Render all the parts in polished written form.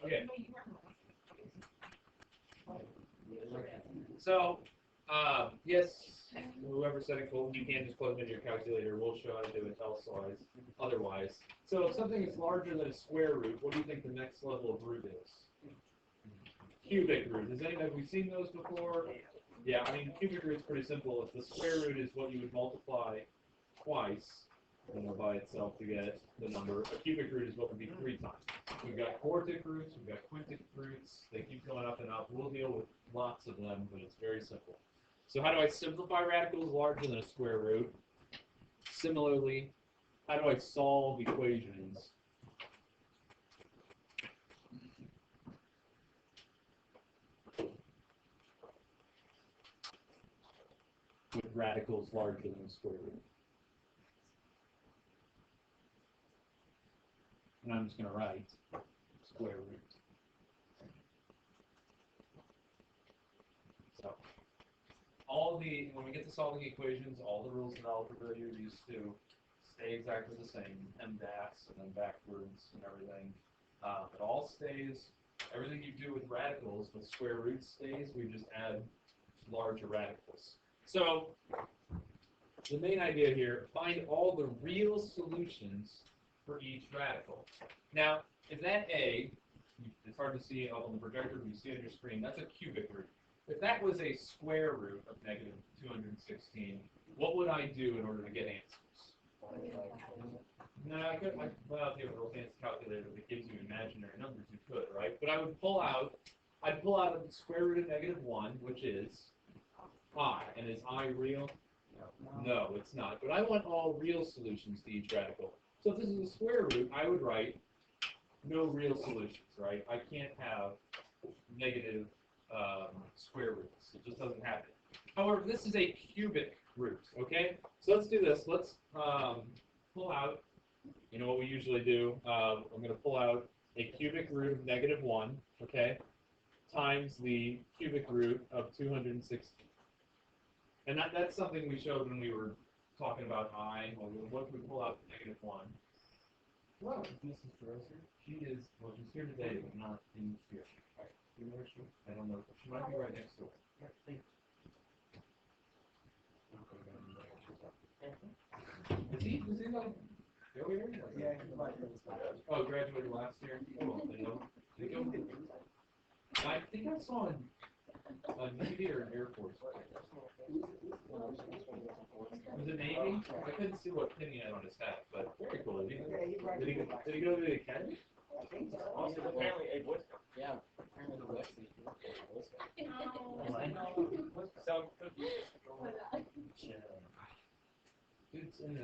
Okay. So, yes, whoever said it, cool, you can just plug it into your calculator. We'll show how to do it elsewise. Otherwise. So if something is larger than a square root, what do you think the next level of root is? Cubic root. Have we seen those before? Yeah, I mean, cubic root's pretty simple. If the square root is what you would multiply twice, by itself to get the number, a cubic root is what would be 3 times. We've got quartic roots, we've got quintic roots. They keep going up and up. We'll deal with lots of them, but it's very simple. So how do I simplify radicals larger than a square root? Similarly, how do I solve equations with radicals larger than a square root? And I'm just going to write square root. So when we get to solving equations, all the rules in algebra you're used to stay exactly the same, MDAS and then backwards and everything. It all stays. Everything you do with radicals, with square roots stays. We just add larger radicals. So the main idea here, find all the real solutions for each radical. Now, if that A, it's hard to see on the projector, but you see it on your screen, that's a cubic root. If that was a square root of negative 216, what would I do in order to get answers? No, I could. Well, if you have a real fancy calculator that gives you imaginary numbers, you could, right? But I'd pull out the square root of negative 1, which is I. And is I real? No, it's not. But I want all real solutions to each radical. So if this is a square root, I would write no real solutions, right? I can't have negative square roots. It just doesn't happen. However, this is a cubic root, okay? So let's do this. Let's pull out, you know what we usually do. I'm going to pull out a cubic root of negative 1, okay, times the cubic root of 216. And that's something we showed when we were talking about I. What if we pull out negative 1? Well, Mrs. Dresser, she's here today, but not in here. You know where she? I don't know. She might be right next door. Is he like go here? Yeah, oh, graduated last year. Oh, they go. I think I saw him on Navy or Air Force. Was it Navy? I couldn't see what pin he had on his hat, but very cool. Did he go to the academy? I think so. Also, apparently a Boy Scout. Yeah, apparently the West is Boy Scout. Dude's in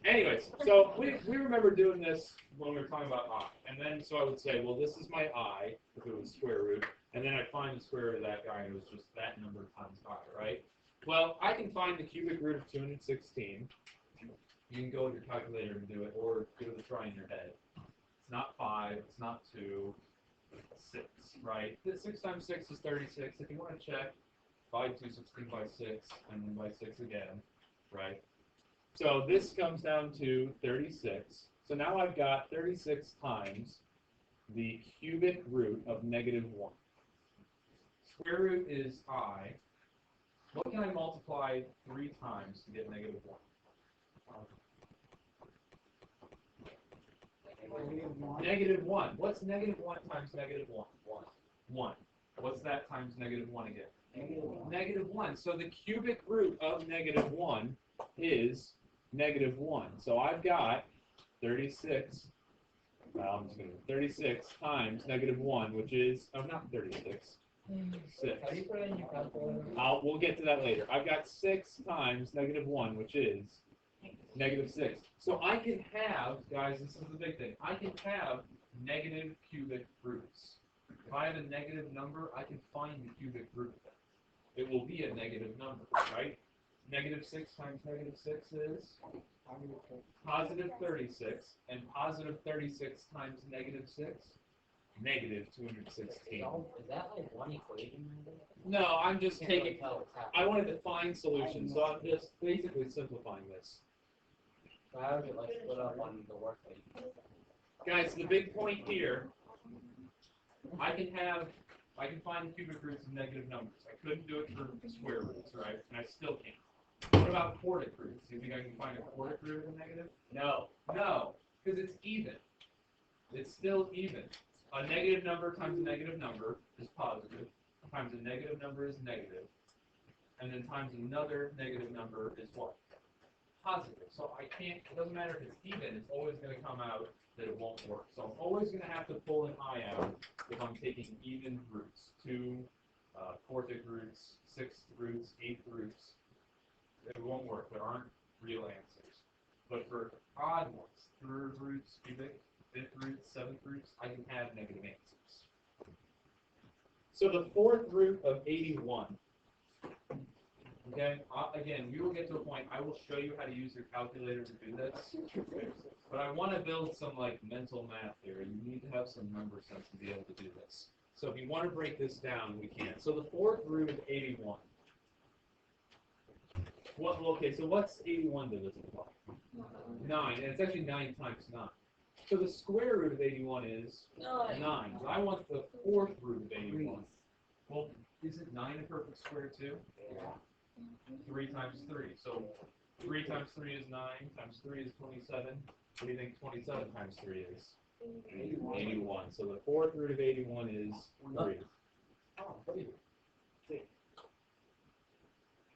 anyways, so we remember doing this when we were talking about I. And then so I would say, well, this is my I, if it was square root, and then I'd find the square root of that guy, and it was just that number times I, right? Well, I can find the cubic root of 216. You can go with your calculator and do it, or give it a try in your head. It's not 5, it's not 2, it's 6, right? 6 times 6 is 36. If you want to check, divide 216 by 6, and then by 6 again, right? So this comes down to 36. So now I've got 36 times the cubic root of negative 1. Square root is I. What can I multiply 3 times to get negative 1? Negative 1. What's negative 1 times negative 1? 1. What's that times negative 1 again? Negative 1. So the cubic root of negative 1 is negative 1. So I've got 36. Well, I'm just going to 36 times negative 1, which is, oh, not 36. 6. How do you put it in your calculator? We'll get to that later. I've got 6 times negative 1, which is negative 6. So I can have, guys, this is the big thing, I can have negative cubic roots. If I have a negative number, I can find the cubic root of it. It will be a negative number, right? Negative 6 times negative 6 is positive 36, and positive 36 times negative 6, negative 216. Is that like one equation? No, I'm just taking, I wanted to find solutions, so I'm just basically simplifying this. So how does it like split up on the work that you do? Guys, the big point here, I can find cubic roots of negative numbers. I couldn't do it for square roots, right? And I still can't. What about quartic roots? Do you think I can find a quartic root of a negative? No. No, because it's even. It's still even. A negative number times a negative number is positive, times a negative number is negative, and then times another negative number is what? Positive. So I can't, it doesn't matter if it's even, it's always going to come out that it won't work. So I'm always going to have to pull an I out if I'm taking even roots, 2 quartic roots, 6th roots, 8th roots. It won't work. There aren't real answers. But for odd ones, 3rd roots, cubic, 5th roots, 7th roots, I can have negative answers. So the 4th root of 81. Okay, again, we will get to a point, I will show you how to use your calculator to do this, but I want to build some like mental math here. You need to have some number sense to be able to do this. So if you want to break this down, we can. So the 4th root of 81. Okay, so what's 81 divisible by? 9, and it's actually 9 times 9. So the square root of 81 is 9. So I want the 4th root of 81. Well, isn't 9 a perfect square too? Yeah. 3 times 3. So 3 times 3 is 9, times 3 is 27. What do you think 27 times 3 is? 81. So the 4th root of 81 is 3.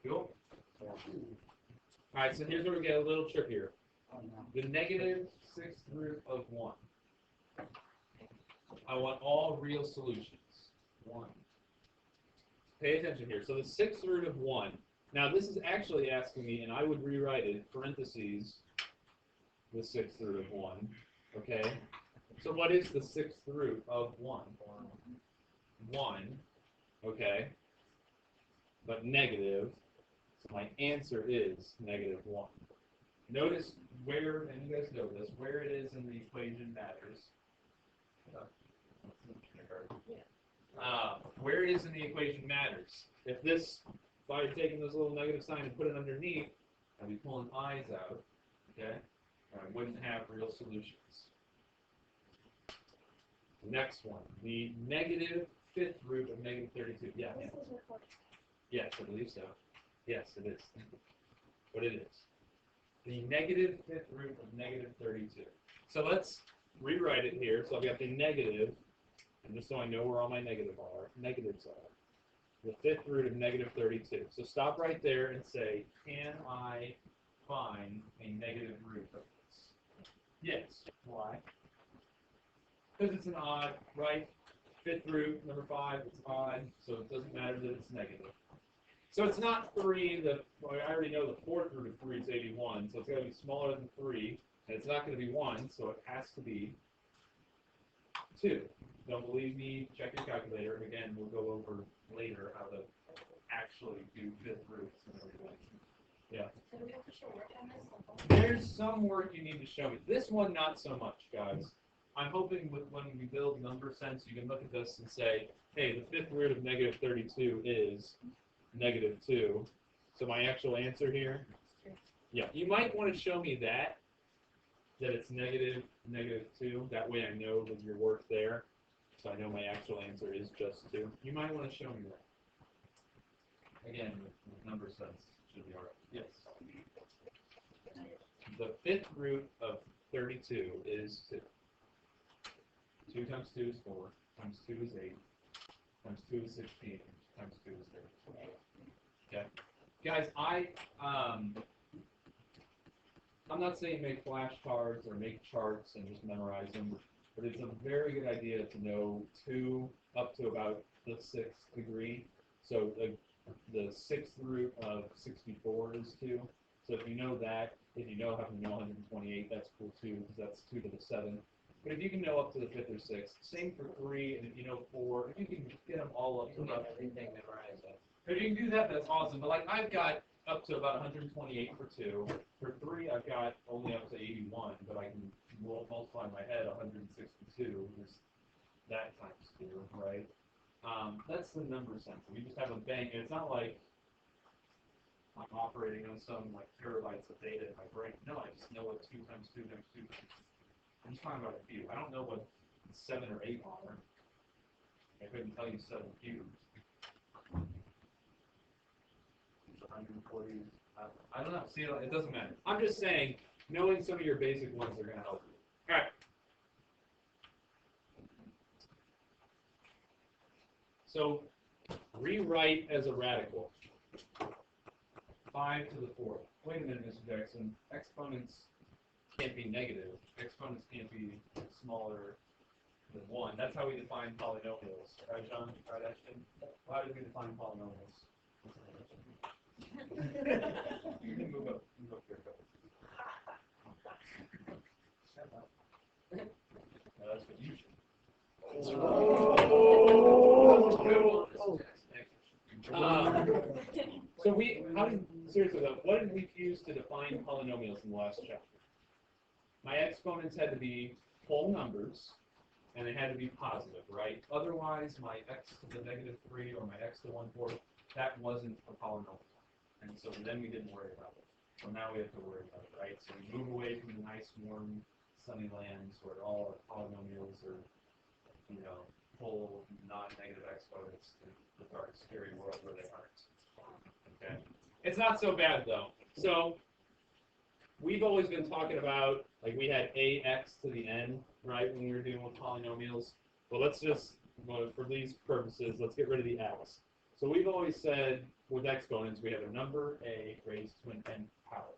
Cool? Alright, so here's where we get a little trickier. The negative 6th root of 1. I want all real solutions. 1. Pay attention here. So the 6th root of 1. Now this is actually asking me, and I would rewrite it, parentheses, the 6th root of 1. Okay? So what is the 6th root of 1? 1. Okay? But negative. So my answer is negative 1. Notice where, and you guys know this, where it is in the equation matters. Where it is in the equation matters. If I had taken this little negative sign and put it underneath, I'd be pulling i's out, okay? And I wouldn't have real solutions. Next one, the negative 5th root of negative 32. Yeah. Yes, I believe so. Yes, it is. But it is. The negative 5th root of negative 32. So let's rewrite it here. So I've got the negative, and just so I know where all my negatives are. The 5th root of negative 32. So stop right there and say, can I find a negative root of this? Yes. Why? Because it's an odd, right? 5th root, number 5, it's odd, so it doesn't matter that it's negative. So it's not 3, I already know the 4th root of 3 is 81, so it's got to be smaller than 3, and it's not going to be 1, so it has to be 2. Don't believe me, check your calculator. Again, we'll go over later how to actually do 5th roots and everything. Yeah. So do we have to show work on this? There's some work you need to show me. This one, not so much, guys. I'm hoping when we build number sense, you can look at this and say, hey, the 5th root of negative 32 is negative 2. So my actual answer here, yeah, you might want to show me that it's negative 2. That way I know that your work there. So I know my actual answer is just 2. You might want to show me that. Again, with number sense should be all right. Yes. The 5th root of 32 is 2. 2 times 2 is 4, times 2 is 8, times 2 is 16, times 2 is 30. Okay? Guys, I'm not saying make flashcards or make charts and just memorize them, but it's a very good idea to know 2 up to about the 6th degree. So the 6th root of 64 is 2. So if you know that, if you know how to know 128, that's cool too, because that's 2 to the 7th. But if you can know up to the 5th or 6th, same for 3, and if you know 4, if you can get them all up to about everything memorized. If you can do that, that's awesome. But like I've got up to about 128 for 2. For 3, I've got only up to 81, but I can multiply in my head 162 is that times 2, right? That's the number sense. We just have a bank, and it's not like I'm operating on some like terabytes of data in my brain. No, I just know what 2 times 2 times 2 times. I'm just talking about a few. I don't know what 7 or 8 are. I couldn't tell you 7 cubes. 140. I don't know. See, it doesn't matter. I'm just saying, knowing some of your basic ones are going to help you. All right. So, rewrite as a radical. 5 to the 4th. Wait a minute, Mr. Jackson. Exponents can't be negative. Exponents can't be smaller than 1. That's how we define polynomials. Right, John? Right, Ashton? How do we define polynomials? You can move up. Move up here. No, that's what you should. So seriously though, what did we use to define polynomials in the last chapter? My exponents had to be whole numbers, and they had to be positive, right? Otherwise, my x to the -3 or my x to 1/4, that wasn't a polynomial. And so then we didn't worry about it. So now we have to worry about it, right? So we move away from the nice, warm, sunny lands where all our polynomials are, whole, non-negative exponents to the dark, scary world where they aren't. Okay? It's not so bad, though. So we've always been talking about, like, we had ax to the n, right, when we were dealing with polynomials. But let's just, for these purposes, let's get rid of the x. So we've always said, with exponents, we have a number a raised to an n power.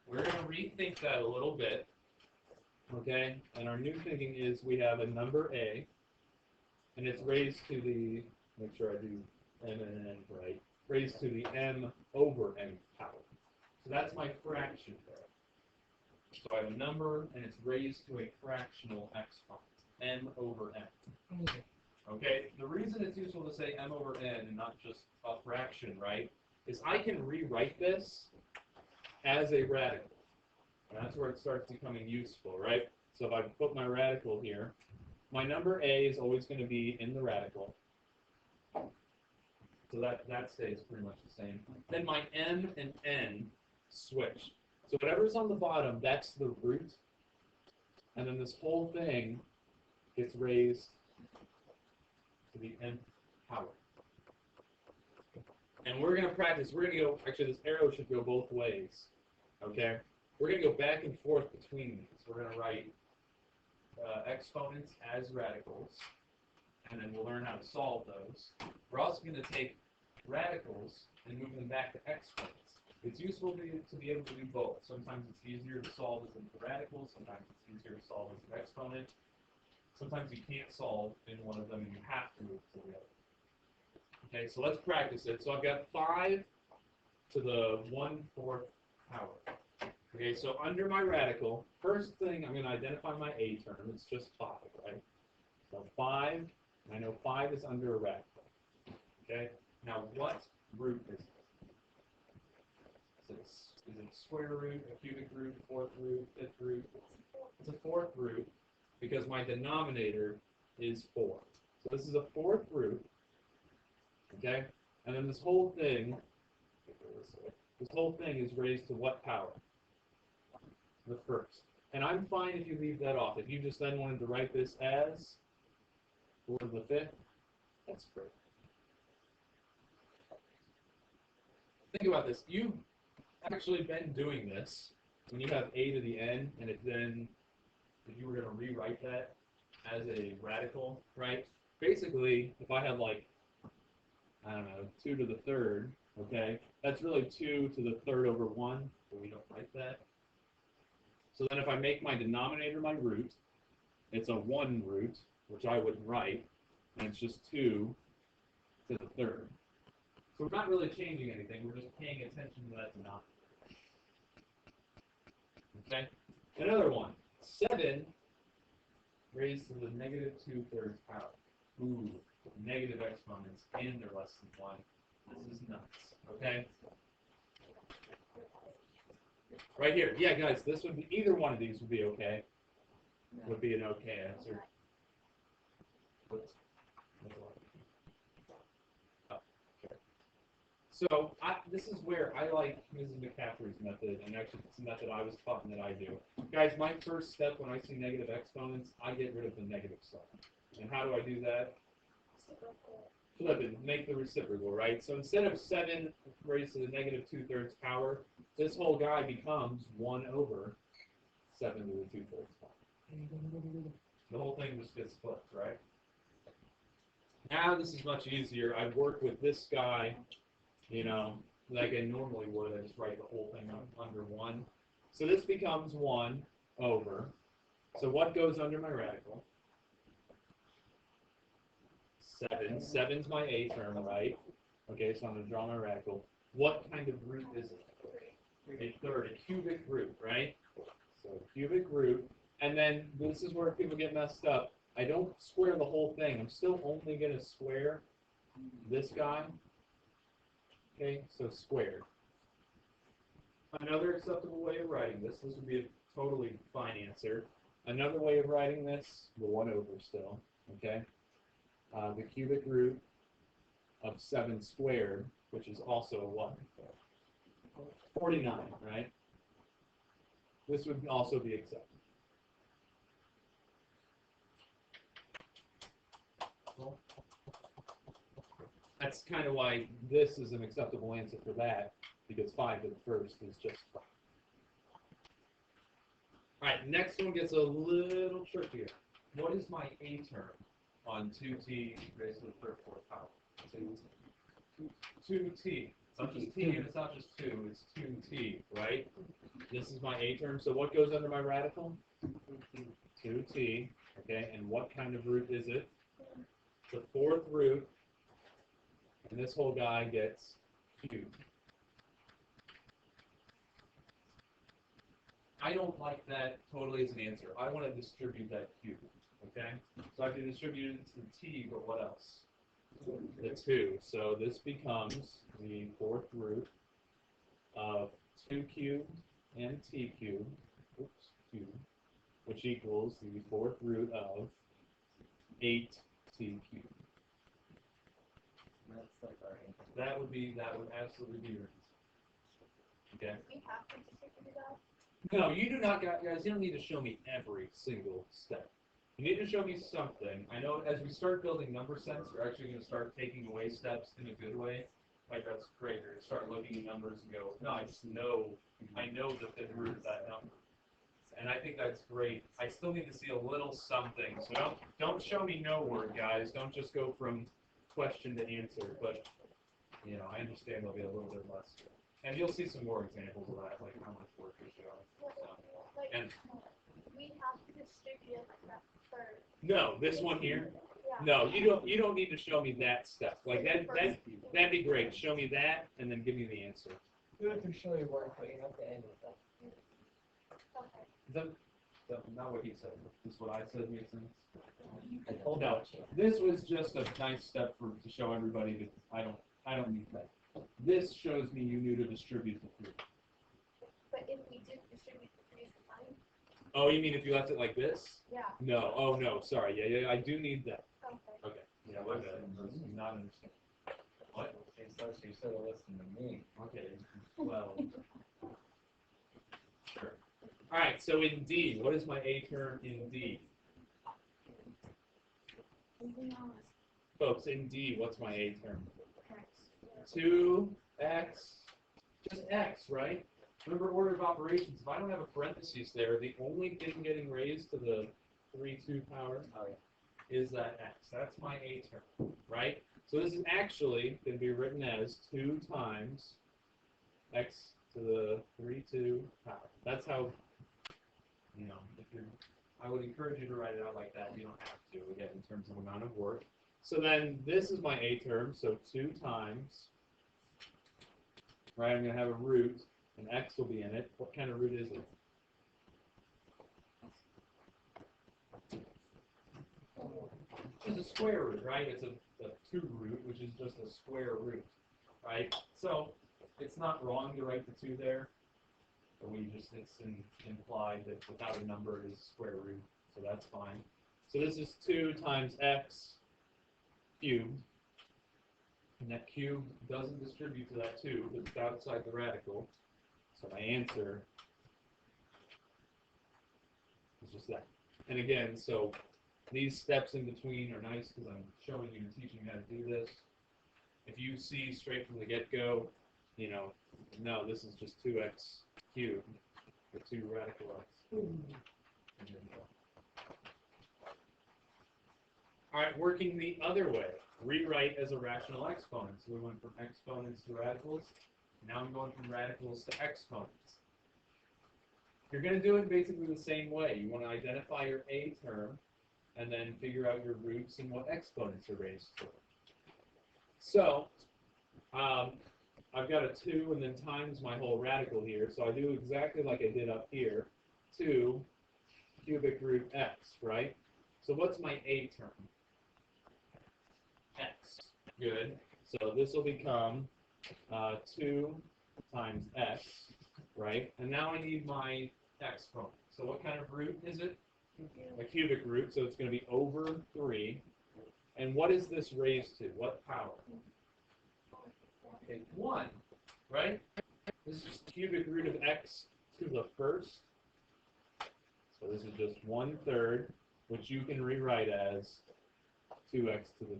We're going to rethink that a little bit, okay? And our new thinking is we have a number a, and it's raised to the, make sure I do m and n right, raised to the m over n power. So that's my fraction there. So I have a number, and it's raised to a fractional exponent, m over n. Okay, the reason it's useful to say m over n and not just a fraction, right, is I can rewrite this as a radical. And that's where it starts becoming useful, right? So if I put my radical here, my number a is always going to be in the radical. So that stays pretty much the same. Then my m and n switch. So whatever's on the bottom, that's the root. And then this whole thing gets raised to the nth power. And we're going to practice. We're going to go, actually this arrow should go both ways. Okay? We're going to go back and forth between these. We're going to write exponents as radicals. And then we'll learn how to solve those. We're also going to take radicals and move them back to exponents. It's useful to be able to do both. Sometimes it's easier to solve as a radical. Sometimes it's easier to solve as an exponent. Sometimes you can't solve in one of them and you have to move to the other. Okay, so let's practice it. So I've got 5 to the 1/4 power. Okay, so under my radical, first thing I'm going to identify my a term. It's just 5, right? So 5, I know 5 is under a radical. Okay, now what root is it? Is it a square root, a cubic root, fourth root, fifth root? It's a fourth root because my denominator is 4. So this is a fourth root, okay? And then this whole thing is raised to what power? The first. And I'm fine if you leave that off. If you just then wanted to write this as 4 to the 5th, that's great. Think about this. You've actually been doing this when you have a to the n, and it then, if you were going to rewrite that as a radical, right? Basically, if I had like, I don't know, 2 to the 3rd, okay, that's really 2 to the 3rd over 1, but we don't write that. So then if I make my denominator my root, it's a 1 root, which I wouldn't write, and it's just 2 to the 3rd. So we're not really changing anything, we're just paying attention to that denominator. Okay? Another one, 7 raised to the -2/3 power. Ooh, negative exponents, and they're less than 1. This is nuts, okay? Right here, yeah, guys, this would be, either one of these would be okay. Would be an okay answer. So this is where I like Mrs. McCaffrey's method, and actually it's a method I was taught and that I do. Guys, my first step when I see negative exponents, I get rid of the negative sign. And how do I do that? Flip it, make the reciprocal, right? So instead of 7 raised to the negative 2/3 power, this whole guy becomes 1 over 7 to the 2/3 power. The whole thing just gets flipped, right? Now this is much easier. I work with this guy, you know, like I normally would. I just write the whole thing under 1. So this becomes 1 over. So what goes under my radical? 7. 7's my A term, right? Okay, so I'm going to draw my radical. What kind of root is it? A third, a cubic root, right? So cubic root. And then this is where people get messed up. I don't square the whole thing. I'm still only going to square this guy. Okay, so squared. Another acceptable way of writing this would be a totally fine answer. Another way of writing this, the 1 over still, okay? The cubic root of 7 squared, which is also a what? 49, right? This would also be acceptable. That's kind of why this is an acceptable answer for that, because 5 to the first is just 5. All right, next one gets a little trickier. What is my A term on 2t raised to the third fourth power? 2t. It's not just t, and it's not just 2, it's 2t, right? This is my A term, so what goes under my radical? 2t, okay, and what kind of root is it? The fourth root, and this whole guy gets cubed. I don't like that totally as an answer. I want to distribute that cube, okay? So I can distribute it to the t, but what else? The 2. So this becomes the fourth root of 2 cubed and t cubed, cubed, which equals the fourth root of 8t cubed. That would absolutely be your answer. Okay? We have to distribute that. No, you do not, guys. You don't need to show me every single step. You need to show me something. I know as we start building number sets, we're actually going to start taking away steps in a good way. Like that's great. You're going to start looking at numbers and go, no, I know the fifth root of that number. And I think that's great. I still need to see a little something. So don't show me no word, guys. Don't just go from question to answer. But you know, I understand there'll be a little bit less. And you'll see some more examples of that, like how much work you're showing. And we have to distribute that first. no, this one here. Yeah. No, you don't need to show me that step. Like that'd be great. Show me that and then give me the answer. You have to show your work, but you have to end with that. Okay. Not what he said. This what I said makes sense. I told No, you. this was just a nice step to show everybody that I don't need that. This shows me you knew to distribute the fruit. But if we did distribute the three time. Oh, you mean if you left it like this? Yeah. No. Oh no. Sorry. Yeah. I do need that. Okay. Okay. Yeah. My bad. Not understand. What? You should have listened to me. Okay. Well. Sure. All right. So in D, what is my A term in D? Folks, in D, what's my A term? 2x, just x, right? Remember order of operations. If I don't have a parentheses there, the only thing getting raised to the 3/2 power is that x. That's my A term, right? So this is actually going to be written as 2 times x to the 3/2 power. That's how, you know, I would encourage you to write it out like that. You don't have to, again, in terms of amount of work. So then this is my A term, so 2 times, right, I'm going to have a root, and x will be in it. What kind of root is it? It's a square root, right? It's a 2 root, which is just a square root, right? So it's not wrong to write the 2 there, but it's implied that without a number it is a square root, so that's fine. So this is 2 times x cubed, And that cube doesn't distribute to that 2, because it's outside the radical. So my answer is just that. And again, so these steps in between are nice because I'm showing you and teaching you how to do this. If you see straight from the get-go, you know, no, this is just 2x cubed with 2 radical x. All right, working the other way. Rewrite as a rational exponent. So we went from exponents to radicals. Now I'm going from radicals to exponents. You're going to do it basically the same way. You want to identify your a term and then figure out your roots and what exponents are raised to. So I've got a 2 and then times my whole radical here. So I do exactly like I did up here. 2 cubic root x, right? So what's my a term? X. Good. So this will become 2 times x, right? And now I need my exponent. So what kind of root is it? A cubic root, so it's going to be over 3. And what is this raised to? What power? 1, right? This is cubic root of x to the first. So this is just 1/3, which you can rewrite as 2x to the.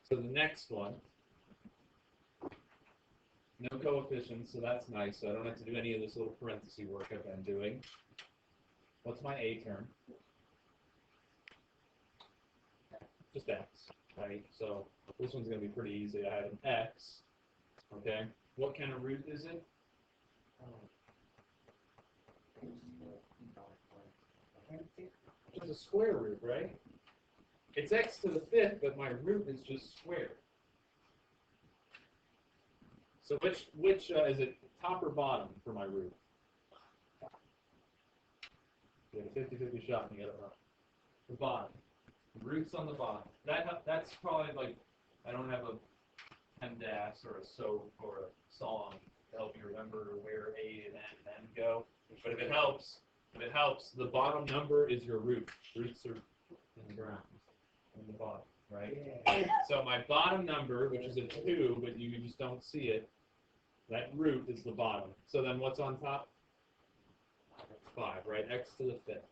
So the next one, no coefficients, so that's nice. So I don't have to do any of this little parenthesis work I've been doing. What's my a term? Just x, right? So this one's going to be pretty easy. I have an x, okay? What kind of root is it? Just a square root, right? It's x to the 5th, but my root is just squared. So which is it, top or bottom for my root? You get a 50-50 shot and you get it wrong. The bottom. The root's on the bottom. That's probably like, I don't have a PEMDAS or a SOAP or a song to help you remember where A and N and N go. But if it helps, the bottom number is your root. Roots are in the ground. In the bottom, right? Yeah. So my bottom number, which is a 2, but you just don't see it, that root is the bottom. So then what's on top? 5, right? X to the 5th.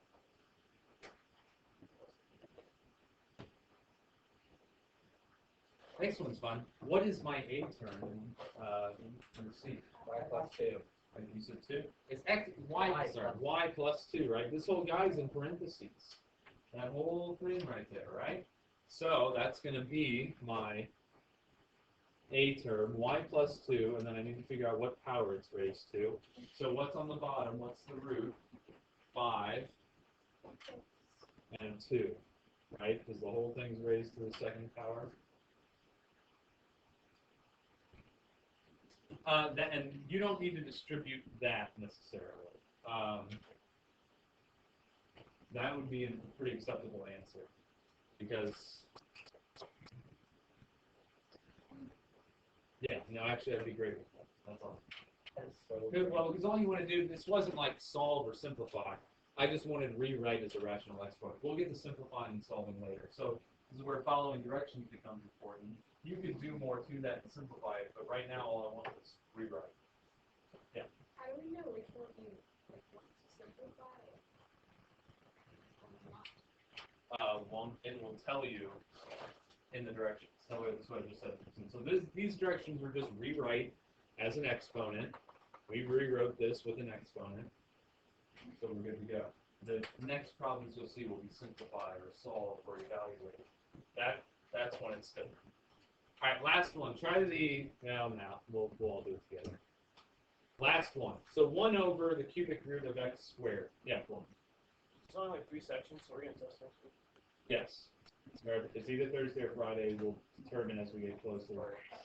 Next one's fun. What is my a term in C? Y plus 2. You said 2? It's x, y plus 2, right? This whole guy's in parentheses. That whole thing right there, right? So that's going to be my a term, y plus 2, and then I need to figure out what power it's raised to. So what's on the bottom? What's the root? 5 and 2, right? Because the whole thing's raised to the 2nd power. And you don't need to distribute that necessarily. That would be a pretty acceptable answer, because yeah, no, actually that'd be great. That's all. Well, because all you want to do, this wasn't like solve or simplify. I just wanted rewrite as a rational exponent. We'll get to simplifying and solving later. So this is where following directions becomes important. You could do more to that and simplify it, but right now all I want is rewrite. Yeah. How do we know which one you want to simplify? It will tell you in the directions. That's what I just said. So these directions are just rewrite as an exponent. We rewrote this with an exponent, so we're good to go. The next problems you'll see will be simplify or solve or evaluate. That's when it's different. All right, last one. Try the, well, now we'll all do it together. Last one. So 1 over the cubic root of x squared. Yeah, cool. It's only like 3 sections, so we're going to test next week. Yes. It's either Thursday or Friday. We'll determine as we get closer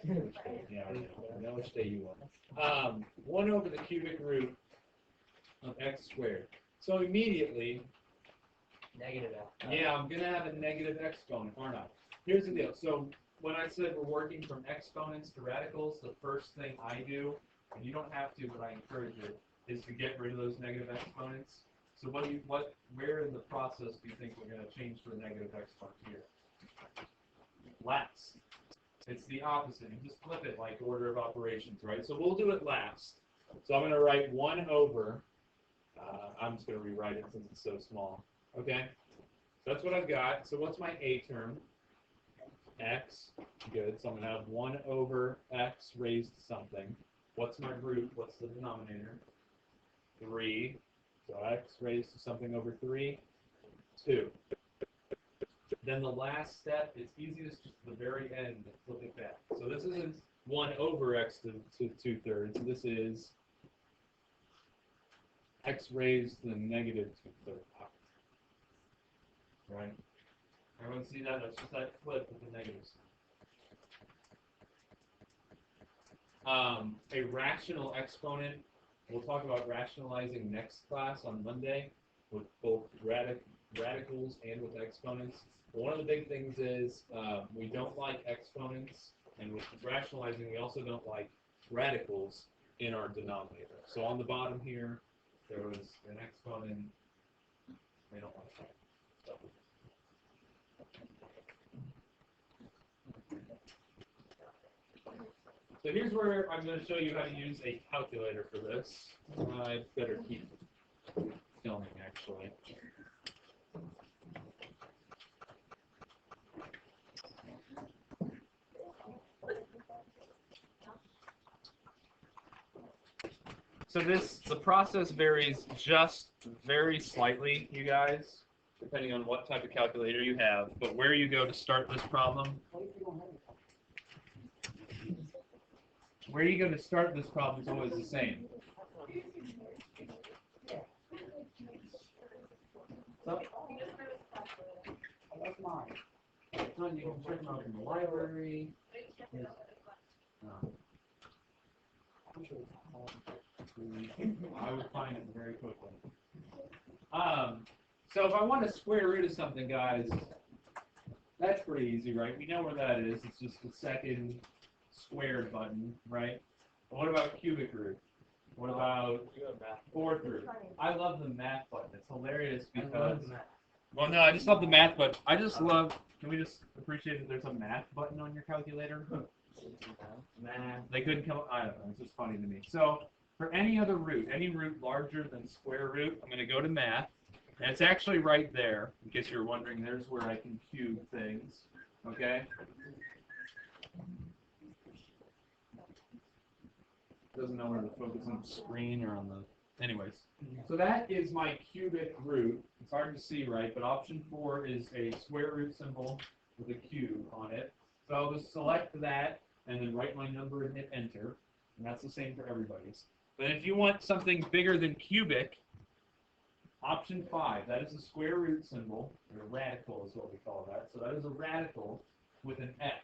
which day. Yeah, I know which day you want. 1 over the cubic root of x squared. So immediately, Negative x. yeah, I'm going to have a negative exponent, aren't I? Here's the deal. So when I said we're working from exponents to radicals, the first thing I do, and you don't have to, but I encourage it, is to get rid of those negative exponents. So where in the process do you think we're going to change to a negative exponent here? Last. It's the opposite. You just flip it like order of operations, right? So we'll do it last. So I'm going to write 1 over. I'm just going to rewrite it since it's so small. Okay? So that's what I've got. So what's my a term? X. Good. So I'm going to have 1 over x raised to something. What's my root? What's the denominator? 3. So x raised to something over 3, 2. Then the last step, it's easiest just at the very end. Look at that. So this isn't 1 over x to 2/3. This is x raised to the negative 2/3 power. Right? Everyone see that? That's just that flip with the negative sign. A rational exponent. We'll talk about rationalizing next class on Monday with both radicals and with exponents. But one of the big things is we don't like exponents, and with rationalizing, we also don't like radicals in our denominator. So on the bottom here, there was an exponent. We don't like that. So here's where I'm going to show you how to use a calculator for this. I better keep filming, actually. So the process varies just very slightly, you guys, depending on what type of calculator you have. But where you go to start this problem, where you go to start this problem is always the same. So, that's mine. So you can check them out in the library. I would find it very quickly. So if I want to square root of something, guys, that's pretty easy, right? We know where that is. It's just the second squared button, right? But what about cubic root? What about fourth root? I love the math button. It's hilarious because, well, no, I just love the math button. I just love, can we just appreciate that there's a math button on your calculator? Math. They couldn't come, I don't know, it's just funny to me. So for any other root, any root larger than square root, I'm going to go to math. And it's actually right there, in case you're wondering. There's where I can cube things, okay? Doesn't know where to focus on the screen or on the... Anyways. So that is my cubic root. It's hard to see, right? But option 4 is a square root symbol with a cube on it. So I'll just select that and then write my number and hit enter. And that's the same for everybody's. But if you want something bigger than cubic, option 5, that is a square root symbol, or a radical is what we call that. So that is a radical with an x.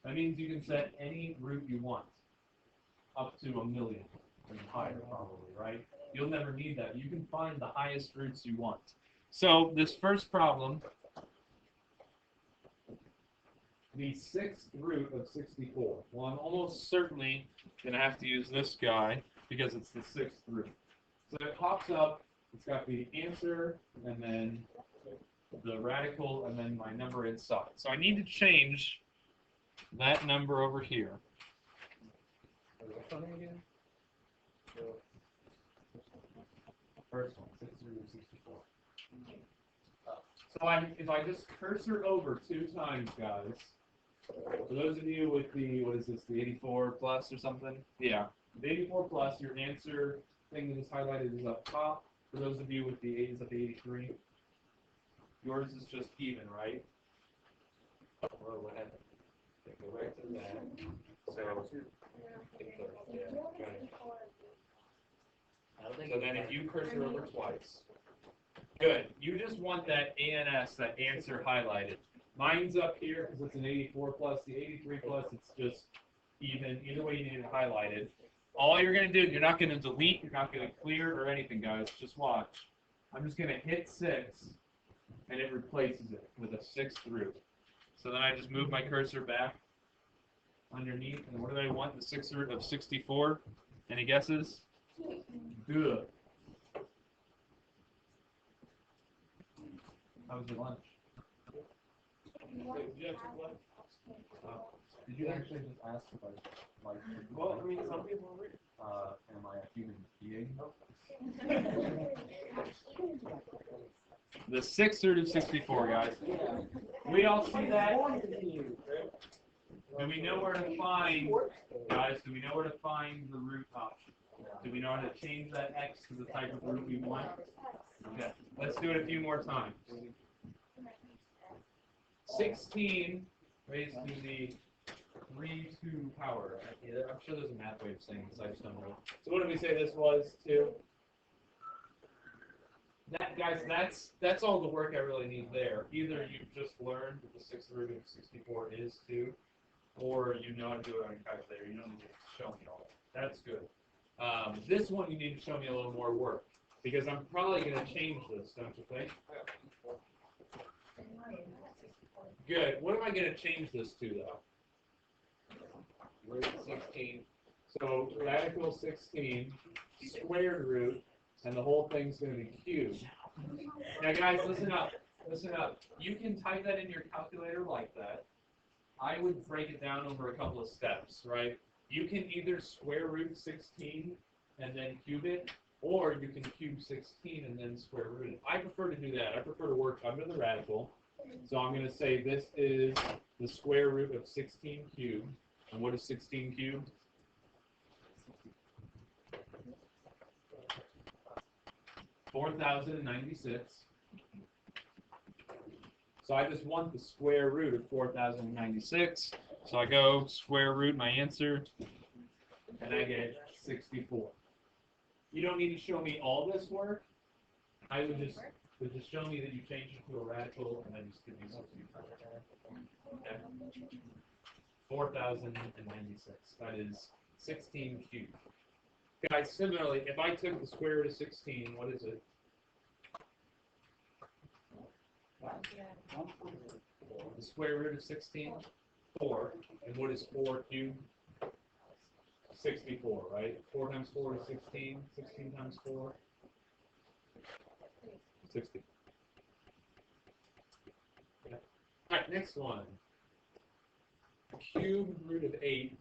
That means you can set any root you want, up to 1,000,000 and higher probably, right? You'll never need that. You can find the highest roots you want. So this first problem, the 6th root of 64. Well, I'm almost certainly going to have to use this guy because it's the 6th root. So it pops up, it's got the answer, and then the radical, and then my number inside. So I need to change that number over here. First one, 6th root of 64. So if I just cursor over 2 times, guys, for those of you with the, what is this, the 84 plus or something? Yeah, the 84 plus, your answer thing that is highlighted is up top. For those of you with the 8 is at the 83. Yours is just even, right? Whoa, what happened? Okay, go back to that. So then if you cursor over twice, good. You just want that ANS, that answer highlighted. Mine's up here because it's an 84 plus. The 83 plus, it's just even. Either way, you need it highlighted. All you're going to do, you're not going to delete, you're not going to clear or anything, guys. Just watch. I'm just going to hit 6, and it replaces it with a 6th root. So then I just move my cursor back underneath, and what do I want? The 6th root of 64. Any guesses? Good. How was your lunch? Did you actually just ask if I like? Well, I mean, some people are weird. Am I a human being? The 6th root of 64, guys. We all see that? Do we know where to find, guys, do we know where to find the root option? Do we know how to change that x to the type of root we want? Okay, let's do it a few more times. 16 raised to the 3-2 power. I'm sure there's a math way of saying this, I just don't know. So what did we say this was, 2? That, guys, that's all the work I really need there. Either you've just learned that the 6th root of 64 is 2, or you know how to do it on your calculator. You don't need to show me all that. That's good. This one you need to show me a little more work, because I'm probably going to change this, don't you think? Good. What am I going to change this to, though? Root 16. So radical 16, squared root, and the whole thing's going to be cubed. Now, guys, listen up. Listen up. You can type that in your calculator like that. I would break it down over a couple of steps, right? You can either square root 16 and then cube it, or you can cube 16 and then square root it. I prefer to do that. I prefer to work under the radical. So I'm going to say this is the square root of 16 cubed. And what is 16 cubed? 4,096. So I just want the square root of 4,096. So I go square root my answer, and I get 64. You don't need to show me all this work. I would just show me that you changed it to a radical, and then just give me 64. Okay. 4,096. That is 16 cubed. Guys, similarly, if I took the square root of 16, what is it? The square root of 16? 4. And what is 4 cubed? 64, right? 4 times 4 is 16. 16 times 4? 60. Okay. All right, next one. Cubed root of 8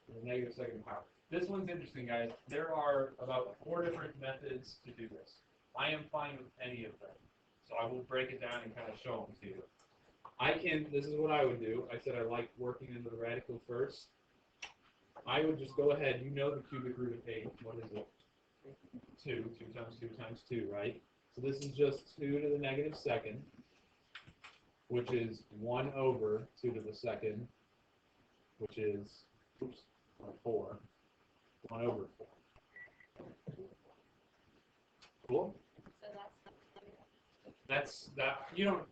to the negative second power. This one's interesting, guys. There are about 4 different methods to do this. I am fine with any of them. So I will break it down and kind of show them to you. This is what I would do. I said I like working into the radical first. I would just go ahead. You know the cubic root of 8. What is it? 2. 2 times 2 times 2, right? So this is just 2 to the negative second, which is 1 over 2 to the second, which is, 4. 1 over 4. Cool? That's that. You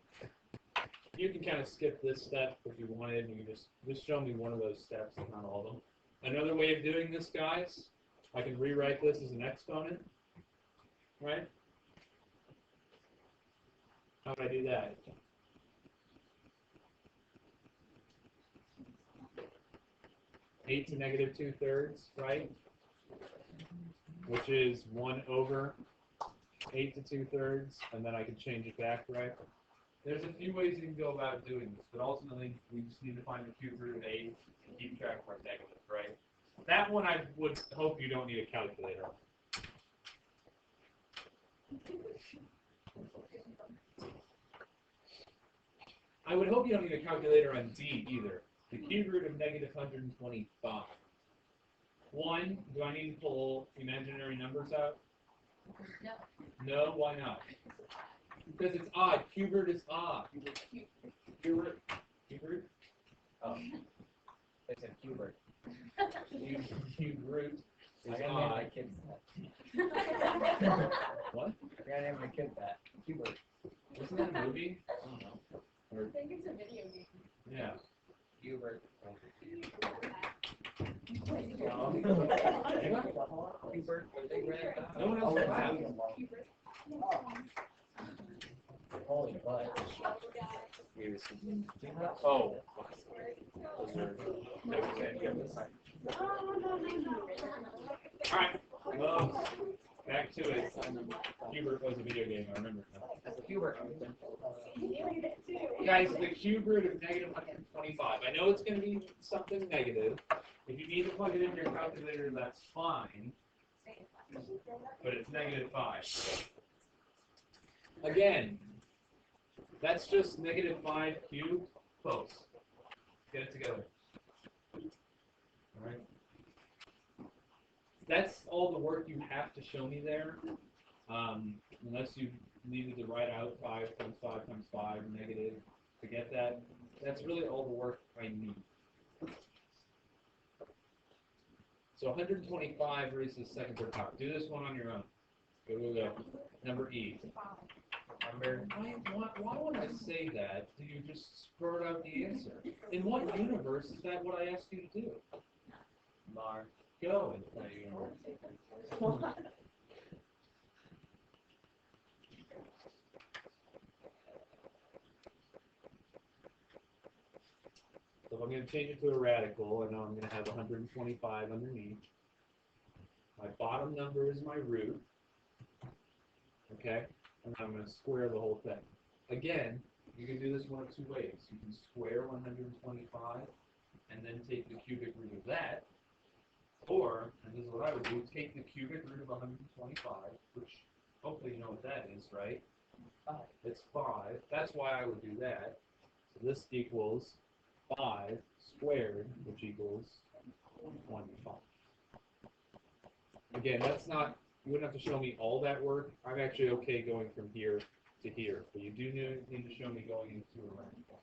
can kind of skip this step if you wanted, and you can just show me one of those steps, not all of them. Another way of doing this, guys, I can rewrite this as an exponent, right? How would I do that? Eight to negative 2/3, right? Which is 1 over 8 to 2/3, and then I can change it back, right? There's a few ways you can go about doing this, but ultimately we just need to find the cube root of 8 and keep track of our negatives, right? That one I would hope you don't need a calculator. I would hope you don't need a calculator on D either. The cube root of negative 125. 1, do I need to pull imaginary numbers out? No. No, why not? Because it's odd. Cube root is odd. Cube root. Cube root? Oh. They said Hubert. Cube root is I gotta name odd. my kids that. What? I gotta name my kid that. Hubert. Wasn't that a movie? I don't know. Or, I think it's a video game. yeah. Hubert. Hubert. No one else knows that. Holy butt. Oh. Alright. Well, back to it. Cube was a video game, I remember now. That's a Hubert. Guys, the cube root of negative 125. I know it's going to be something negative. If you need to plug it into your calculator, that's fine. But it's negative 5. Again, that's just negative 5 cubed. Close. Get it together. Alright. That's all the work you have to show me there. Unless you needed to write out 5 times 5 times 5 negative to get that. That's really all the work I need. So 125 raised to the second third power. Do this one on your own. Go. Number E. Remember, why would I say that? Do you just spurt out the answer? In what universe is that what I asked you to do? Mar. Go into that universe. So if I'm going to change it to a radical, I know I'm going to have 125 underneath. My bottom number is my root. Okay? And I'm going to square the whole thing. Again, you can do this one of two ways. You can square 125 and then take the cubic root of that. Or, and this is what I would do, take the cubic root of 125, which hopefully you know what that is, right? It's 5. That's why I would do that. So this equals 5 squared, which equals 25. Again, that's not, you wouldn't have to show me all that work. I'm actually okay going from here to here, but you do need to show me going into a radical.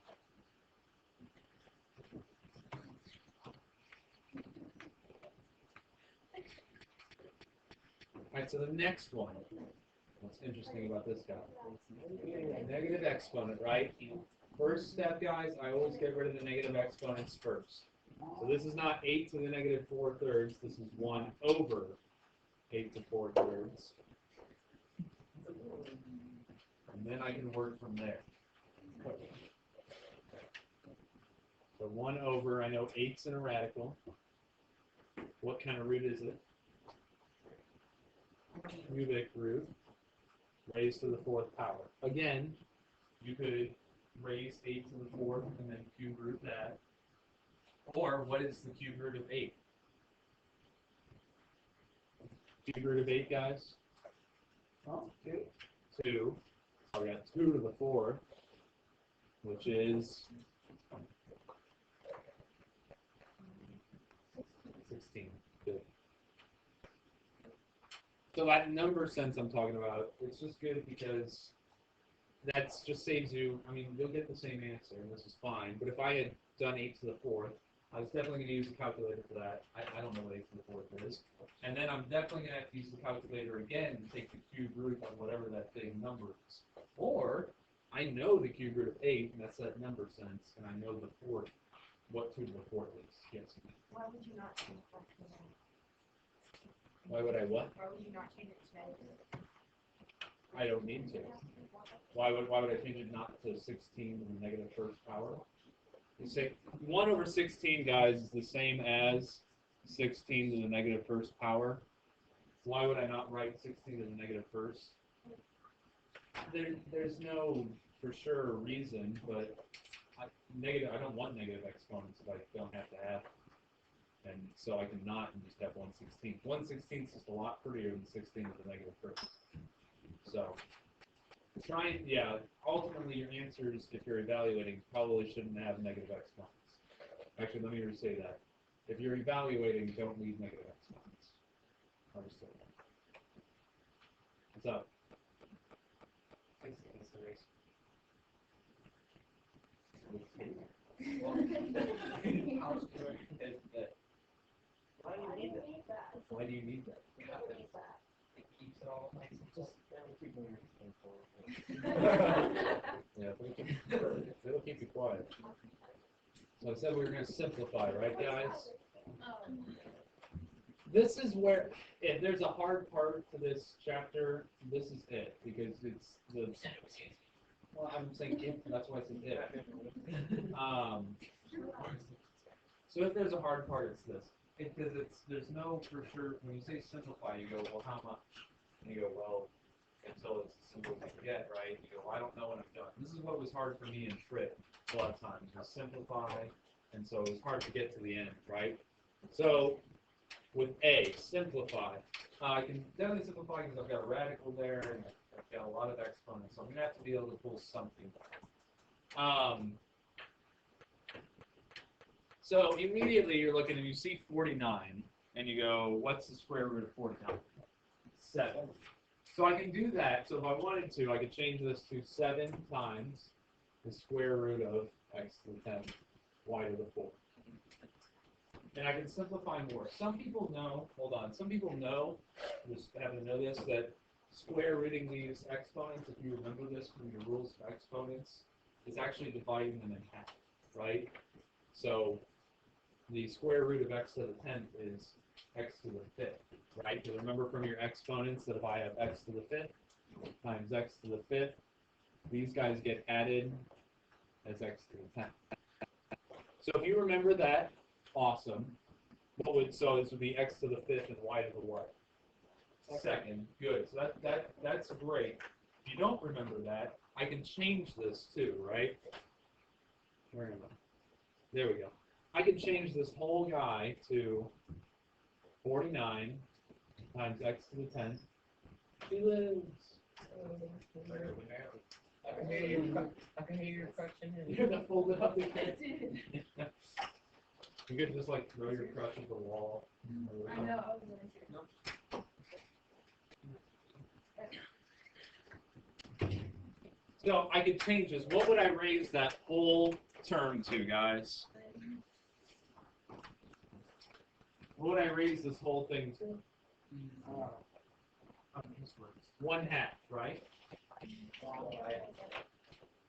Alright, so the next one. What's interesting about this guy? Negative exponent, right? First step, guys, I always get rid of the negative exponents first. So this is not 8 to the negative 4/3. This is 1 over 8 to 4/3. And then I can work from there. So 1 over, I know 8's in a radical. What kind of root is it? Cubic root raised to the 4th power. Again, you could raise 8 to the 4th and then cube root that. Or what is the cube root of 8? Cube root of 8, guys? 2. 2. So we got 2 to the 4th, which is 16. Good. So that number sense I'm talking about, it's just good because that just saves you, I mean, you'll get the same answer, and this is fine. But if I had done 8 to the 4th, I was definitely going to use the calculator for that. I don't know what 8 to the 4th is. And then I'm definitely going to have to use the calculator again to take the cube root of whatever that big number is. Or, I know the cube root of 8, and that's that number sense, and I know the 4th, what 2 to the 4th is. Yes. Why would you not change that to negative? Why would I what? Why would you not change it to negative? I don't need to. Why would I change it not to 16 to the negative 1st power? You say 1 over 16, guys, is the same as 16 to the negative 1st power. Why would I not write 16 to the negative 1st? There's no for sure reason, but I don't want negative exponents if I don't have to have them. And so I can not and just have 1/16. 1/16 is just a lot prettier than 16 to the negative 1st. So, ultimately your answers, if you're evaluating, probably shouldn't have negative exponents. Actually, let me restate that. If you're evaluating, don't leave negative exponents. Understood. What's up? Why do you need that? It keeps it all nice and just keep moving Yeah, it'll keep you quiet. So I said we were going to simplify, right, guys? This is where, if there's a hard part to this chapter, this is it, because it's the. Well, I'm saying it, that's why I said it. So if there's a hard part, it's this. Because there's no for sure, when you say simplify, you go, well, how much? And you go, well, until it's as simple as you get, right? You go, well, I don't know when I'm done. This is what was hard for me in Trip a lot of times, was simplify, and so it was hard to get to the end, right? So, with A, simplify. I can definitely simplify because I've got a radical there, and I've got a lot of exponents, so I'm going to have to be able to pull something back. So immediately you're looking and you see 49, and you go, what's the square root of 49? 7. So I can do that. So if I wanted to, I could change this to 7 times the square root of x to the 10th, y to the 4th. And I can simplify more. Some people know, hold on, some people know, just happen to know this, that square rooting these exponents, if you remember this from your rules of exponents, is actually dividing them in half, right? So the square root of x to the 10th is x to the 5th, right? You remember from your exponents that if I have x to the 5th times x to the 5th, these guys get added as x to the 10th. So if you remember that, awesome. So this would be x to the 5th and y to the what? Second. Good. So that's great. If you don't remember that, I can change this too, right? Where am I? There we go. I can change this whole guy to 49 times x to the 10th. She lives. I can hear your question. You're gonna fold it up again. You could just like throw your crush at the wall. I know, I was going to. So I could change this. What would I raise that whole term to, guys? What would I raise this whole thing to? 1/2, right?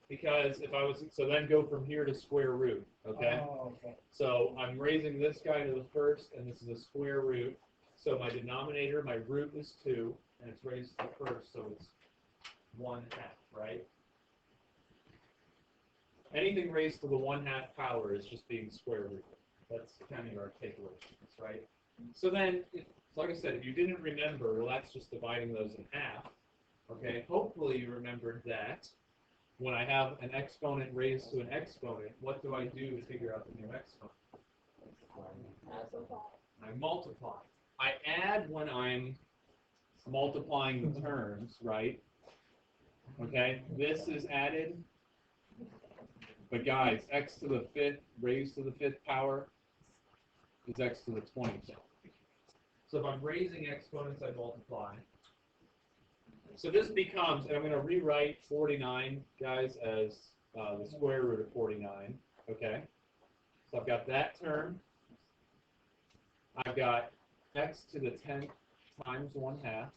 Because if I was, so then go from here to square root, okay? Oh, okay. So I'm raising this guy to the first, and this is a square root. So my denominator, my root is 2, and it's raised to the first, so it's 1/2, right? Anything raised to the 1/2 power is just being square root. That's kind of your articulations, right? So then, like I said, if you didn't remember, well, that's just dividing those in half. Okay, hopefully you remembered that. When I have an exponent raised to an exponent, what do I do to figure out the new exponent? I multiply. I add when I'm multiplying the terms, right? Okay, this is added. But guys, x to the 5th raised to the 5th power is x to the 20th. So if I'm raising exponents, I multiply. So this becomes, and I'm going to rewrite 49, guys, as the square root of 49, okay? So I've got that term. I've got x to the 10th times 1/2.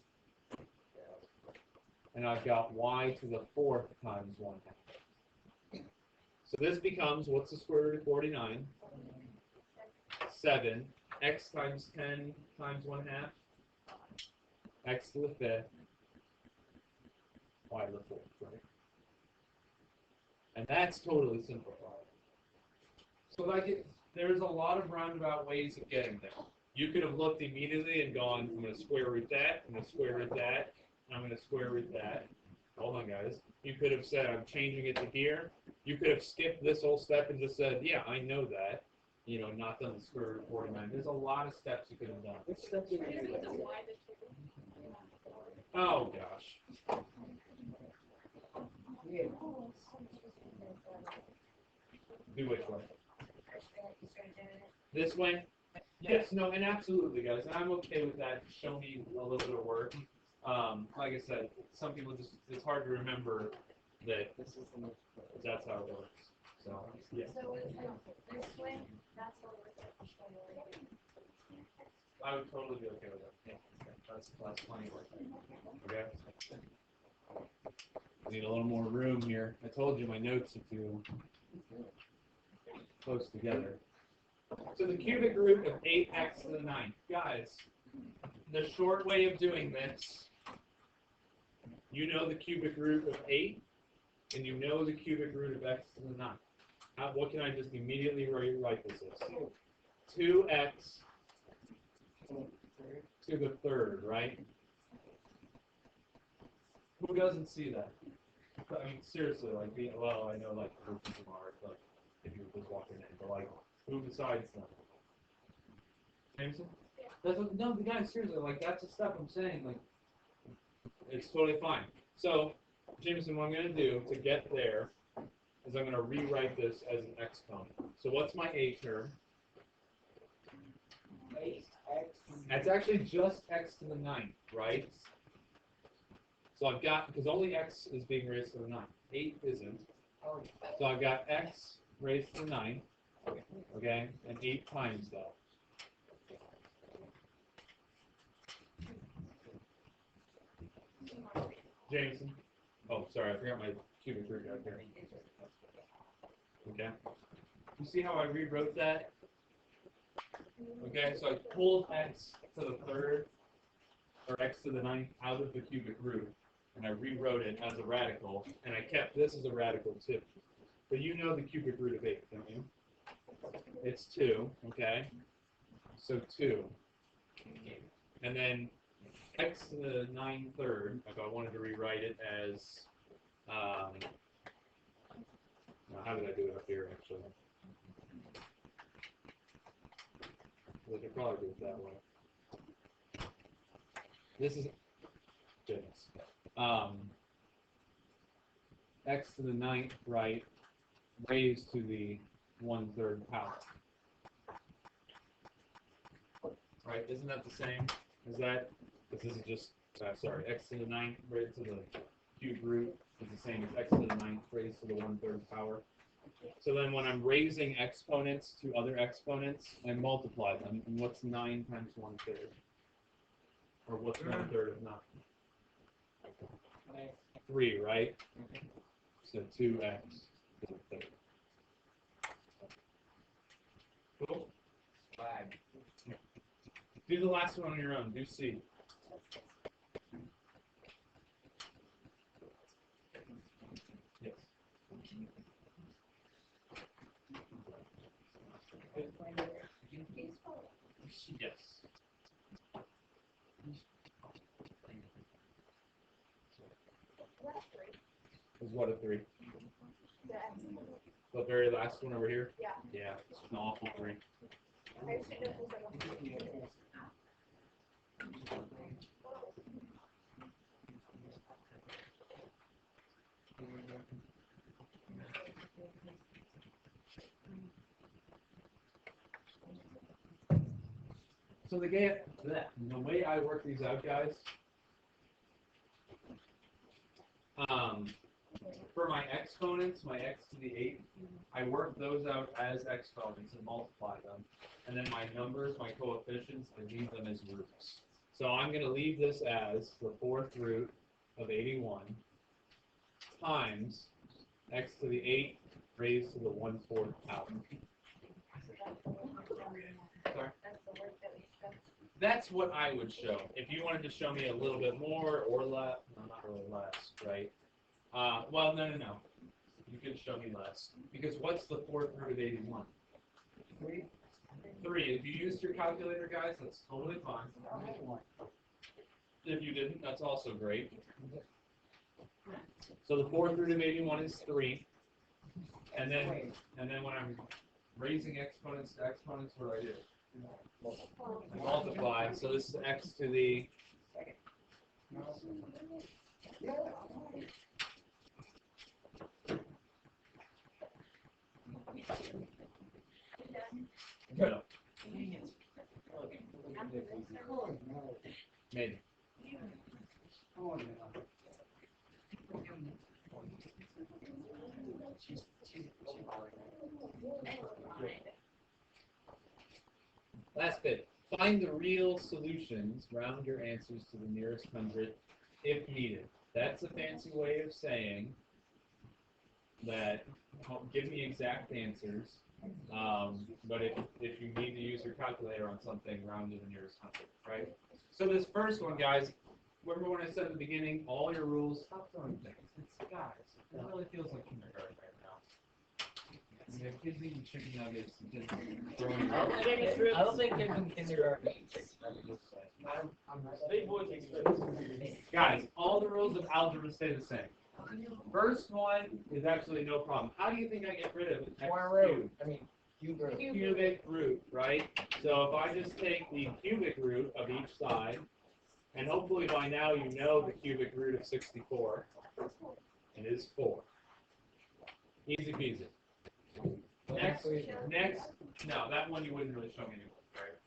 And I've got y to the 4th times 1/2. So this becomes, what's the square root of 49? 7. X times 10 times 1/2. X to the 5th. Y to the 4th, right? And that's totally simplified. So like there's a lot of roundabout ways of getting there. You could have looked immediately and gone, I'm going to square root that, I'm going to square root that, I'm going to square root that. Hold on, guys. You could have said, I'm changing it to here. You could have skipped this whole step and just said, yeah, I know that. You know, not done the square root of 49. There's a lot of steps you could have done. Which step did you do? Oh, gosh. Yeah. Do which one? This way? Yes, no, and absolutely, guys. And I'm okay with that. Show me a little bit of work. Like I said, some people just, it's hard to remember that that's how it works. So, yeah. So is this way, that's what we're saying. I would totally be okay with that. Yeah. That's plenty of work. Okay. Need a little more room here. I told you my notes are too close together. So the cubic root of 8x to the 9th. Guys, the short way of doing this, you know the cubic root of 8, and you know the cubic root of x to the 9th. What can I just immediately write this as? 2x to the third, right? Who doesn't see that? I mean, seriously, like, well, I know, like, people are, like, if you were just walking in, but, like, who besides them? Jameson? Yeah. That's what, no, the guy, seriously, like, that's the stuff I'm saying, like, it's totally fine. So, Jameson, what I'm going to do to get there is I'm going to rewrite this as an exponent. So what's my A term? That's actually just x to the 9th, right? So I've got, because only x is being raised to the 9th. 8 isn't. So I've got x raised to the 9th, okay, and 8 times that. Jameson. Oh, sorry, I forgot my cubic root out there. Okay. You see how I rewrote that? Okay, so I pulled x to the third, or x to the 9th out of the cubic root, and I rewrote it as a radical, and I kept this as a radical too. But you know the cubic root of 8, don't you? It's 2, okay? So 2. And then x to the 9/3, if I wanted to rewrite it as, now how did I do it up here, actually? I could probably do it that way. This is, goodness. X to the 9th, right, raised to the 1/3 power. Right, isn't that the same? Is that, this is just, sorry, x to the 9th raised to the cube root is the same as x to the 9th raised to the 1/3 power. So then when I'm raising exponents to other exponents, I multiply them. And what's 9 times 1/3? Or what's 1/3 of 9? 3, right? So 2x to the 3rd. Cool? Do the last one on your own. Do C. Yes. Yes. Is what a 3? The very last one over here? Yeah. Yeah, it's an awful 3. I just didn't know if it was like a So the way I work these out, guys, for my exponents, my x to the 8th, I work those out as exponents and multiply them. And then my numbers, my coefficients, I leave them as roots. So I'm going to leave this as the 4th root of 81 times x to the 8th raised to the 1/4 power. Sorry? That's what I would show. If you wanted to show me a little bit more or less, no, not really less, right? Well, no. You could show me less. Because what's the 4th root of 81? 3. If you used your calculator, guys, that's totally fine. If you didn't, that's also great. So the 4th root of 81 is 3. And then when I'm raising exponents to exponents, what do I do? I multiply. So this is x to the good. Maybe. Last bit. Find the real solutions. Round your answers to the nearest 100 if needed. That's a fancy way of saying that give me exact answers. But if you need to use your calculator on something, round to the nearest 100, right? So this first one, guys, remember when I said at the beginning, all your rules, stop throwing things. It's, guys, it really feels like kindergarten right now. You have kids eating chicken nuggets and kids throwing I don't think kids in kindergarten. Big boys experience. Guys, all the rules of algebra stay the same. First one is actually no problem. How do you think I get rid of x cubed? Cubic root, right? So if I just take the cubic root of each side, and hopefully by now you know the cubic root of 64, it is 4. Easy peasy. Next, no, that one you wouldn't really show me anymore, right?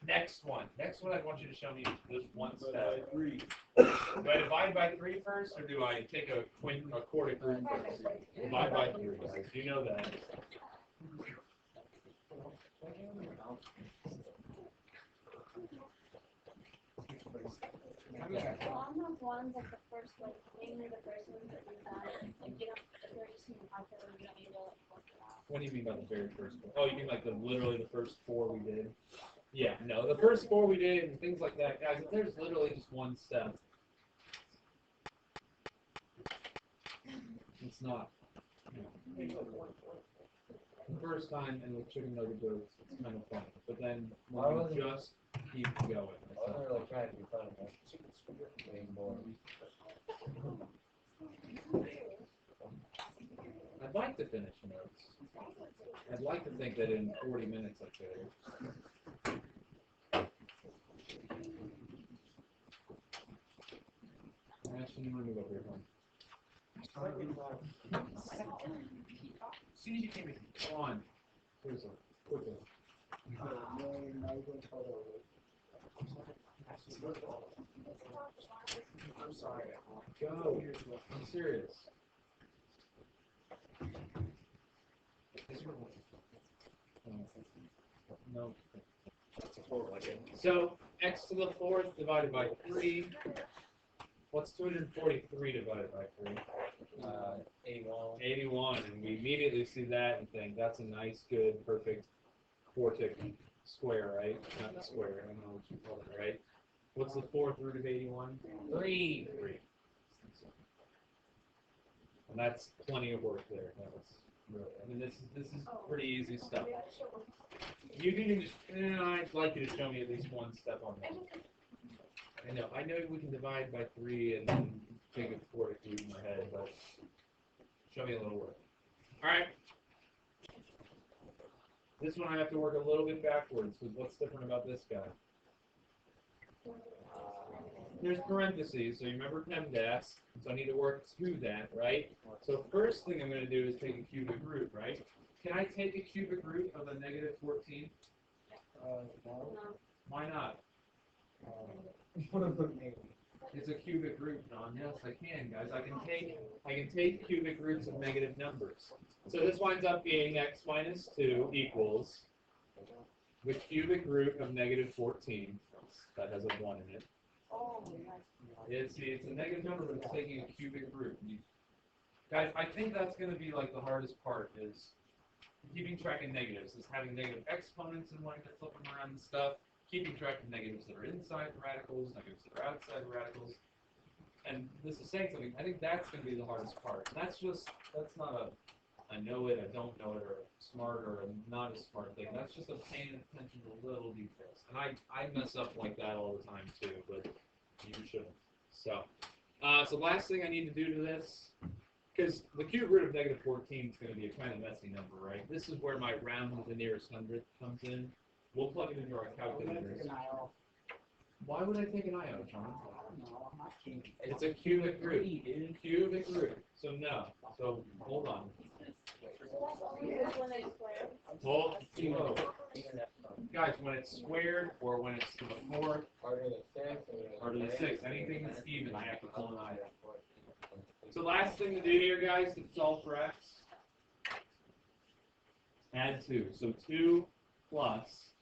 Next one I want you to show me this one step. Do I divide by 3 first, or do I take a quartic root first? Divide by 3, guys. You know that. Well, on those ones, like the first, like mainly the first ones that we've done, like you don't, if they're just in the calculator, you don't need to like work it out. What do you mean by the very first one? Oh, you mean like literally the first 4 we did? Yeah, no, the first 4 we did and things like that, guys. If there's literally just one step, it's not. The first time and with chicken nugget jokes, it's kind of funny, but then when you just keep going. I'd like to finish notes. I'd like to think that in 40 minutes I could. Ashton, you want to move over here, hon? See, you came in. Come on. Seriously, quickly. I'm sorry. Go. I'm serious. No. So, x to the 4th divided by 3. What's 243 divided by 3? 81. 81. And we immediately see that and think that's a nice, good, perfect quartic square, right? Not the square, I don't know what you call it, right? What's the 4th root of 81? 3. And that's plenty of work there. That was really, I mean, this is pretty easy stuff. You can just, I'd like you to show me at least one step on that. I know we can divide by 3 and then take a quartic root in my head, but show me a little work. All right. This one I have to work a little bit backwards, because what's different about this guy? There's parentheses, so you remember PEMDAS, so I need to work to that, right? So first thing I'm going to do is take a cubic root, right? Can I take a cubic root of a negative 14? No. Why not? It's a cubic root, John. Yes, I can, guys. I can take cubic roots of negative numbers. So this winds up being x minus 2 equals the cubic root of negative 14. That has a 1 in it. It's a negative number, but it's taking a cubic root. Guys, I think that's going to be like the hardest part is keeping track of negatives. Is having negative exponents and wanting to flip them around and stuff. Keeping track of negatives that are inside the radicals, negatives that are outside the radicals. And this is saying something. I think that's going to be the hardest part. That's not a I know it, I don't know it, or smart or not a smart thing. That's just a paying attention to little details. And I mess up like that all the time too, but you shouldn't. So last thing I need to do to this, because the cube root of negative 14 is going to be a kind of messy number, right? This is where my round to the nearest hundredth comes in. We'll plug it into our calculators. Why would I take an I out, John? It's a cubic root. Cubic root. So no. So hold on. Hold. Guys, when it's squared or when it's to the 4th or to the 6th, anything that's even, I have to pull an I out. So last thing to do here, guys, to solve for x, add 2. So 2 plus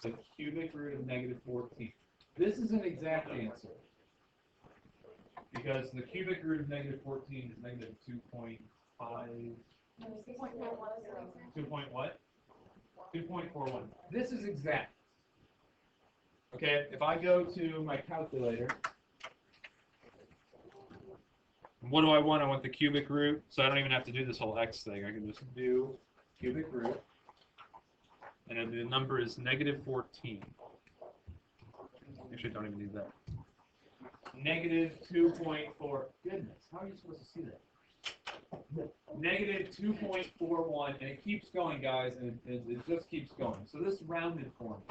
the cubic root of negative 14. This is an exact answer. Because the cubic root of negative 14 is negative 2.5. 2 point what? 2.41. This is exact. Okay, if I go to my calculator, what do I want? I want the cubic root, so I don't even have to do this whole x thing. I can just do cubic root, and then the number is negative 14. Actually, don't even need that. Negative 2.4. Goodness, how are you supposed to see that? Negative 2.41, and it keeps going, guys, and it just keeps going. So this rounded form.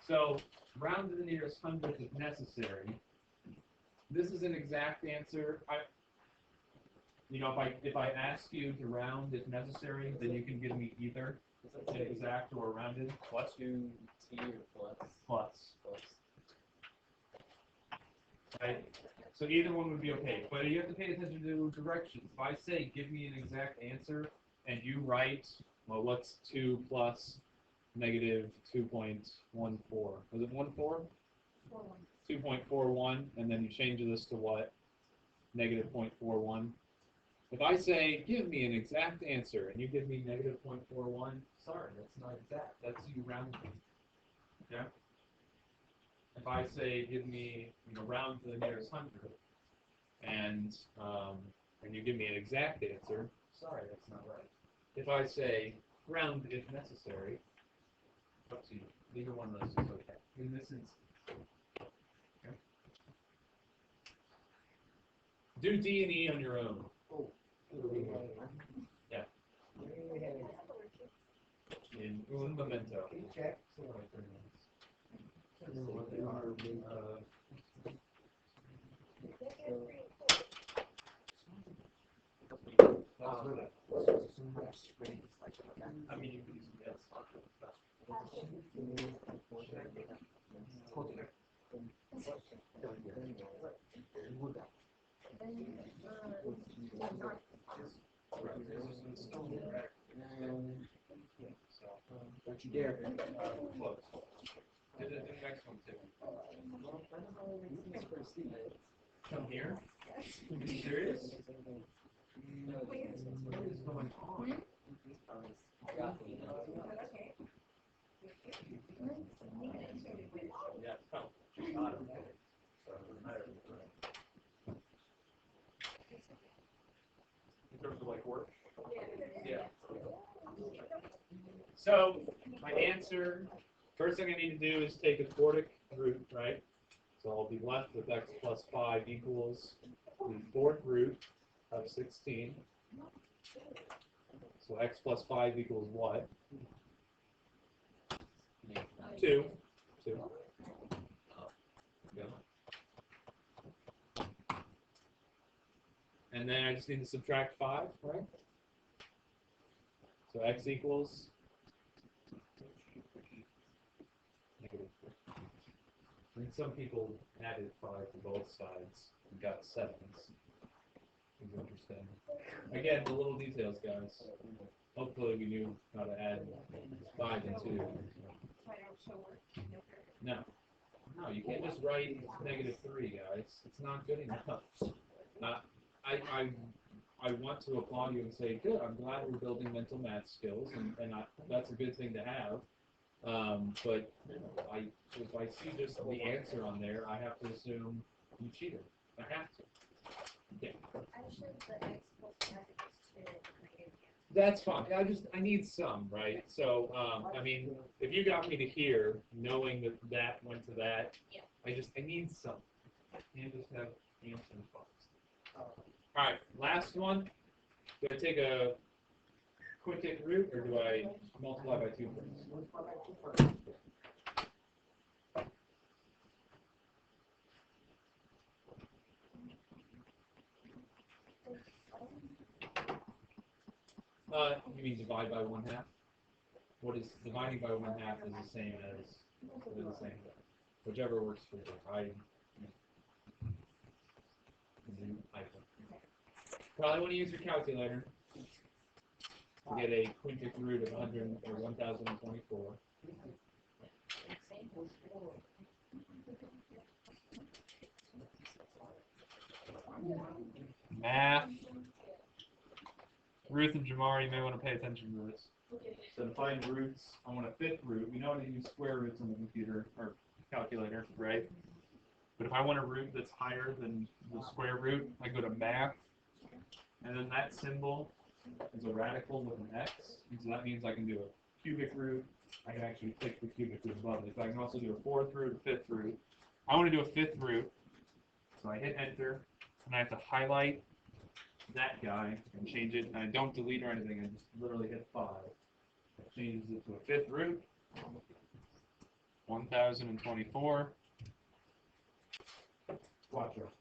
So round to the nearest hundredth if necessary. This is an exact answer. If I ask you to round if necessary, then you can give me either an exact or rounded. Plus 2t or Plus. plus. Right? So either one would be okay, but you have to pay attention to directions. If I say give me an exact answer, and you write, well, what's 2 plus negative 2.14? Was it 14? 2.41, and then you change this to what? Negative 0.41. If I say give me an exact answer, and you give me negative 0.41, sorry, that's not exact. That's you rounding. Yeah. If I say give me, round to the nearest hundredth, and you give me an exact answer, sorry, that's not right. If I say round if necessary, up to you. Either one of those is okay. In this instance. Okay. Do D and E on your own. Yeah. In un momento. Check. I mean, you could use yes. Don't you dare. Close. Do the next one too. Come here? Are you serious? What is going on? Yeah, come. In terms of like work? Yeah. So, my answer, first thing I need to do is take a quartic root, right? So I'll be left with x plus 5 equals the fourth root of 16. So x plus 5 equals what? 2. 2. Yeah. And then I just need to subtract 5, right? So x equals negative 4. And some people added 5 to both sides and got 7s. It's interesting. Again, the little details, guys. Hopefully we knew how to add 5 and 2. No. No, you can't just write negative 3, guys. It's not good enough. I want to applaud you and say, good, I'm glad we're building mental math skills, and that's a good thing to have. But if I see just the answer on there, I have to assume you cheated. I have to. Yeah. Actually, the x plus 5 is 2. That's fine. I need some, right? So, I mean, if you got me to here, knowing that went to that, yeah. I need some. I can't just have answers boxed. All right, last one. Do I take a quintic root, or do I multiply by 2 first? You mean divide by 1/2? What is dividing by 1/2 is the same as the same. Whichever works for you. I probably want to use your calculator to get a quintic root of 100 or 1024. Math. Ruth and Jamar, you may want to pay attention to this. So to find roots, I want a fifth root. We know how to use square roots on the computer or calculator, right? But if I want a root that's higher than the square root, I go to math, and then that symbol is a radical with an x, and so that means I can do a cubic root. I can actually click the cubic root above it. So I can also do a fourth root, a fifth root. I want to do a fifth root. So I hit enter, and I have to highlight that guy and change it. And I don't delete or anything. I just literally hit 5. It changes it to a fifth root. 1024. Watch her.